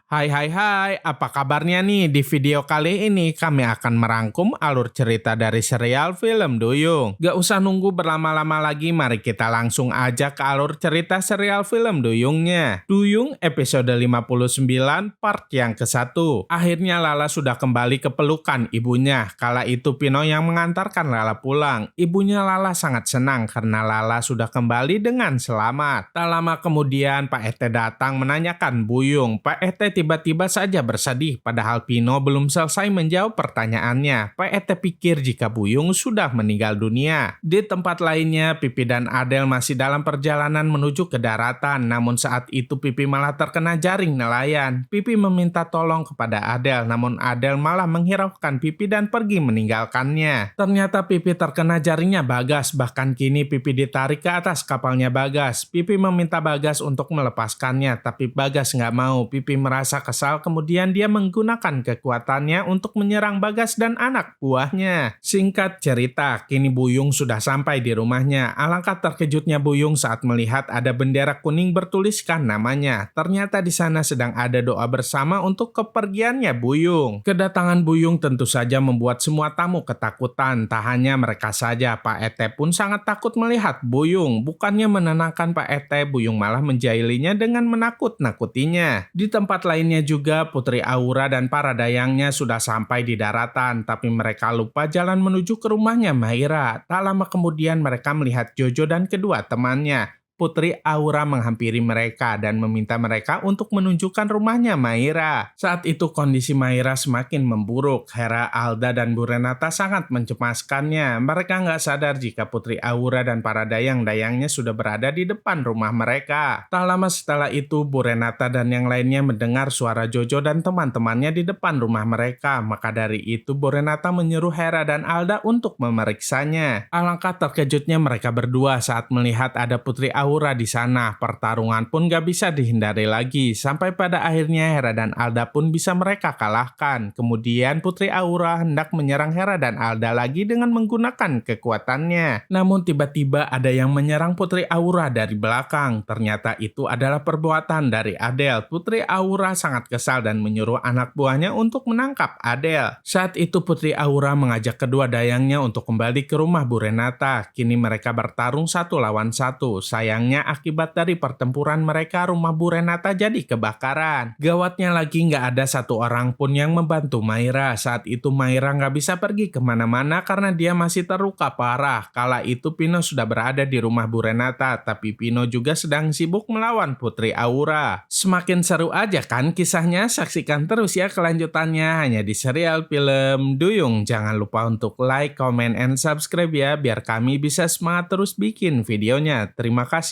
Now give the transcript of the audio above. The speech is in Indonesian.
Hai hai hai, apa kabarnya nih? Di video kali ini kami akan merangkum alur cerita dari serial film Duyung. Gak usah nunggu berlama-lama lagi, mari kita langsung aja ke alur cerita serial film Duyungnya. Duyung episode 59 part yang ke-1. Akhirnya Lala sudah kembali ke pelukan ibunya. Kala itu Pino yang mengantarkan Lala pulang. Ibunya Lala sangat senang karena Lala sudah kembali dengan selamat. Tak lama kemudian Pak Ete datang menanyakan Buyung. Pak Ete tiba-tiba saja bersedih padahal Pino belum selesai menjawab pertanyaannya. Pak Ete pikir jika Buyung sudah meninggal dunia. Di tempat lainnya, Pipi dan Adel masih dalam perjalanan menuju ke daratan. Namun saat itu Pipi malah terkena jaring nelayan. Pipi meminta tolong kepada Adel, namun Adel malah menghiraukan Pipi dan pergi meninggalkannya. Ternyata Pipi terkena jaringnya Bagas, bahkan kini Pipi ditarik ke atas kapalnya Bagas. Pipi meminta Bagas untuk melepaskannya, tapi Bagas nggak mau. Pipi merasa kesal, kemudian dia menggunakan kekuatannya untuk menyerang Bagas dan anak buahnya. Singkat cerita, kini Buyung sudah sampai di rumahnya. Alangkah terkejutnya Buyung saat melihat ada bendera kuning bertuliskan namanya. Ternyata di sana sedang ada doa bersama untuk kepergiannya Buyung. Kedatangan Buyung tentu saja membuat semua tamu ketakutan. Tak hanya mereka saja, Pak Ete pun sangat takut melihat Buyung. Bukannya menenangkan Pak Ete, Buyung malah menjailinya dengan menakut-nakutinya. Di tempat lainnya juga, Putri Aura dan para dayangnya sudah sampai di daratan, tapi mereka lupa jalan menuju ke rumahnya Maira. Tak lama kemudian mereka melihat Jojo dan kedua temannya. Putri Aura menghampiri mereka dan meminta mereka untuk menunjukkan rumahnya Maira. Saat itu kondisi Maira semakin memburuk. Hera, Alda, dan Bu Renata sangat mencemaskannya. Mereka nggak sadar jika Putri Aura dan para dayang-dayangnya sudah berada di depan rumah mereka. Tak lama setelah itu, Bu Renata dan yang lainnya mendengar suara Jojo dan teman-temannya di depan rumah mereka. Maka dari itu, Bu Renata menyuruh Hera dan Alda untuk memeriksanya. Alangkah terkejutnya mereka berdua saat melihat ada Putri Aura di sana. Pertarungan pun gak bisa dihindari lagi. Sampai pada akhirnya Hera dan Alda pun bisa mereka kalahkan. Kemudian Putri Aura hendak menyerang Hera dan Alda lagi dengan menggunakan kekuatannya. Namun tiba-tiba ada yang menyerang Putri Aura dari belakang. Ternyata itu adalah perbuatan dari Adel. Putri Aura sangat kesal dan menyuruh anak buahnya untuk menangkap Adel. Saat itu Putri Aura mengajak kedua dayangnya untuk kembali ke rumah Bu Renata. Kini mereka bertarung 1 lawan 1. Sayangnya akibat dari pertempuran mereka, rumah Bu Renata jadi kebakaran. Gawatnya lagi nggak ada satu orang pun yang membantu Maira. Saat itu Maira nggak bisa pergi kemana-mana karena dia masih terluka parah. Kala itu Pino sudah berada di rumah Bu Renata, tapi Pino juga sedang sibuk melawan Putri Aura. Semakin seru aja kan kisahnya? Saksikan terus ya kelanjutannya hanya di serial film Duyung. Jangan lupa untuk like, comment, and subscribe ya biar kami bisa semangat terus bikin videonya. Terima kasih.